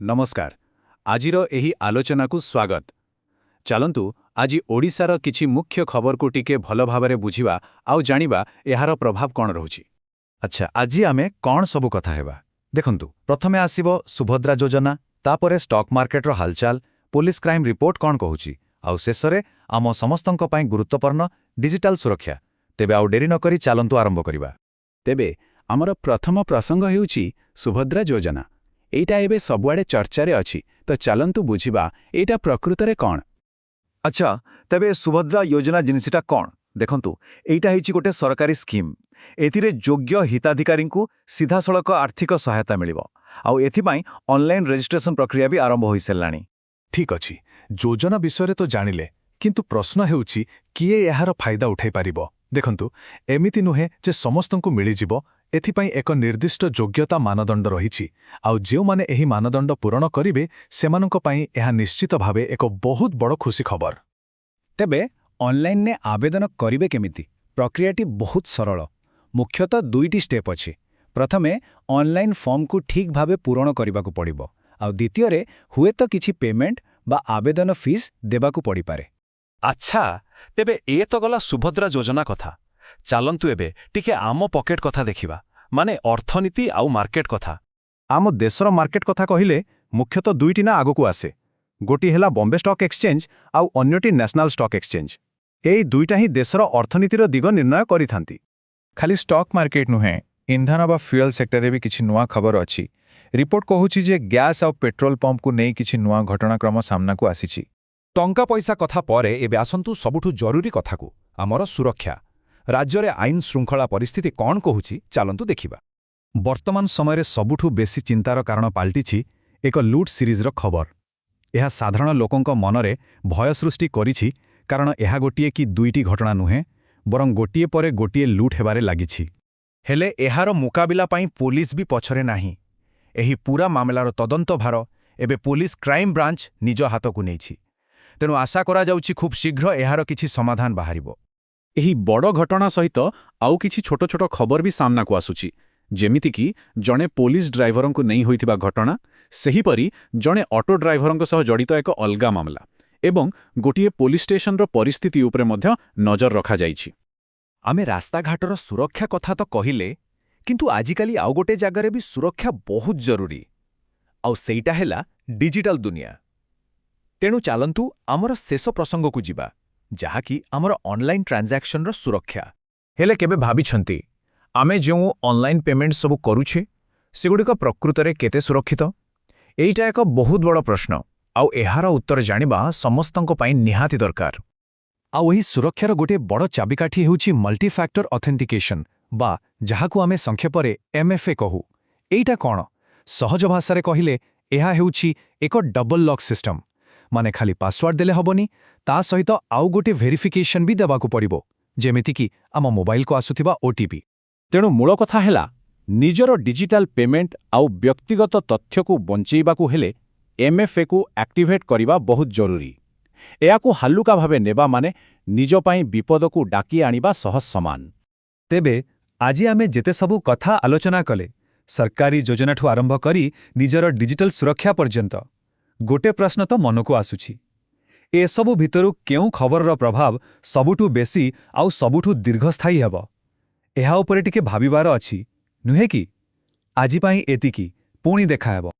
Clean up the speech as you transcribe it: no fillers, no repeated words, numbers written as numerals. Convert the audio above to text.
नमस्कार आजिर एही आलोचना को स्वागत। चलंतु आज ओडिशार किछि मुख्य खबर को टिके भल भाबरे बुझिबा आउ जानिबा एहार प्रभाव कौन रहुछि। अच्छा आज आमे कौन सबु कथा हेबा देखंतु प्रथमे आसीबो सुभद्रा योजना तापरे स्टॉक मार्केट रो हालचाल पुलिस क्राइम रिपोर्ट कौन कहूछि आउ शेषरे आम समस्तंक पई गुरुत्वपूर्ण डिजिटल सुरक्षा। तेबे आउ डेरी न करी चलंतु आरंभ करिबा। तेबे आमर प्रथम प्रसंग हेउछि सुभद्रा योजना। एइटा एबे सबुआडे चर्चा रे अछि, तो चलंतु बुझिबा एइटा प्रकृतरे कौन। अच्छा तेबे सुभद्रा योजना जिनिसटा कौन देखंतु एइटा हिछि गोटे सरकारी स्कीम। एथिरे योग्य हिताधिकारी को सीधासळक आर्थिक सहायता मिलिबो आउ एथिपाई ऑनलाइन रजिस्ट्रेशन प्रक्रिया भी आरंभ होई सेलानी। ठीक अछि योजना विषय तो जानिले, किंतु प्रश्न हेउछि किए एहार फायदा उठाई पारिबो। देखंतु एमिति नुहे जे समस्तंकु मिली जिवो, एथिपाई एक निर्दिष्ट योग्यता मानदंड रहिछि आउ जेउ माने एही मानदंड पूरण करिवे सेमानंक पई एहा निश्चित भावे एक बहुत बड़ खुशी खबर। तेबे ऑनलाइन ने आवेदन करिवे केमिति? प्रक्रियाटी बहुत सरल। मुख्यतः दुईटी स्टेप अछि। प्रथमे ऑनलाइन फॉर्म को ठीक भावे पूरण करिबाकु पड़िबो आउ द्वितीय रे हुए तो किछि पेमेंट बा आवेदन फीस देबाकु पड़ी पारे। अच्छा तेबे ए तो गला सुभद्रा योजना कथा। चलंतु एबे टिके आम पॉकेट कथा देखिबा, माने अर्थनीति आउ मार्केट कथा। आम देशर मार्केट कथा कहिले मुख्यतः दुईटी ना आगकु आसे। गोटी हेला बॉम्बे स्टॉक एक्सचेंज आउ अन्यटी नेशनल स्टॉक एक्सचेंज। एई दुईटा ही देशर अर्थनीतिर दिग निर्णय करिथांती। खाली स्टॉक मार्केट नुहे, इंधन बा फ्यूएल सेक्टर रे भी किछि नुआ खबर अछि। रिपोर्ट कहूछि जे गैस आउ पेट्रोल पंप को नै किछि नुआ घटनाक्रम सामना को आसीछि। टंका पैसा कथा परे एबे आसंतु सबुठु जरूरी कथाकू, आमर सुरक्षा। राज्य रे आईन श्रृंखला परिस्थिति कौन कहूछि चलंतु देखिबा। वर्तमान समय सबुठु बेसी चिंतार कारण पाल्टिछि एक लूट सीरीजर खबर। यह साधारण लोकंक मनरे भय सृष्टि करिछि, कारण यह गोटिए कि दुईटी घटना नुहे, बरं गोटिए परे गोटिए लूट हेबारे लागिछि। हेले एहार मुकाबिला पाई पुलिस भी पछरे नाही। एही पूरा मामलार तदंत भार एबे पुलिस क्राइम ब्रांच निज हातकु नेछि। तेणु आशा करा जाउछि खूब शीघ्र एहार किछि समाधान बाहरिबो। एही बड़ घटना सहित आउ किछि छोट छोट खबर भी सामना को आसुछि, जेमिति कि जणे पुलिस ड्राइवरंकु नै होइथिबा घटना, सेहीपरि जणे ऑटो ड्राइवरंक सह जड़ित एक अलगा मामला एवं गोटिए पुलिस स्टेशनर परिस्थिति उपरे मध्य नजर रखा जाइछि। आमे रास्ता घाटर सुरक्षा कथा तो कहिले, किंतु आजिकाली आउ गोटे जागारे भी सुरक्षा बहुत जरूरी, आउ सेइटा हेला डिजिटल दुनिया। तेणु चलंतु आमर शेष प्रसंग को जिबा, जहाकी आमर ऑनलाइन ट्रांजैक्शन रो सुरक्षा। हेले केबे भाबिछंती आमे जो ऑनलाइन पेमेंट सबु करूछे सेगुडिक प्रकृतरे केते सुरक्षित? एइटा एक बहुत बड़ प्रश्न आउ एहार उत्तर जानिबा समस्तंक पई निहाती दरकार। आउ एही सुरक्षार गोटे बड़ चाबिकाठी हेउछि मल्टी फैक्टर ऑथेंटिकेशन बा जहाकु आमे संक्षेपरे एमएफए कहू। एइटा कोन? सहज भाषारे कहिले एहा हेउछि एक डबल लॉक सिस्टम। माने खाली पासवर्ड देले हबनी, ता सहित आउ गोटे वेरिफिकेशन भी देबाकु पड़िबो, जेमिति कि आम मोबाइल को आसुथिबा ओटीपी। तेणु मूल कथा हेला निजर डिजिटल पेमेंट आउ व्यक्तिगत तथ्य को बंचेइबाकु हेले एमएफए को एक्टिवेट करिबा बहुत जरूरी। एयाकु हालुका भावे नेबा माने निज पई विपद को डाकी आनिबा सहज समान। तेबे आज आमे जेते सबु कथा आलोचना कले, सरकारी योजनाठू आरंभ करी निजर डिजिटल सुरक्षा पर्यंत, गोटे प्रश्न तो मनकु आसुछि, ए सबु भितरु केउ खबरर प्रभाव सबुठू बेसी आउ सबुठू दीर्घस्थायी हेबो? एहा उपरे टिके भाबिबार अछि, नुहे कि? आजि पई एतिकी, पुणी देखा हेबो।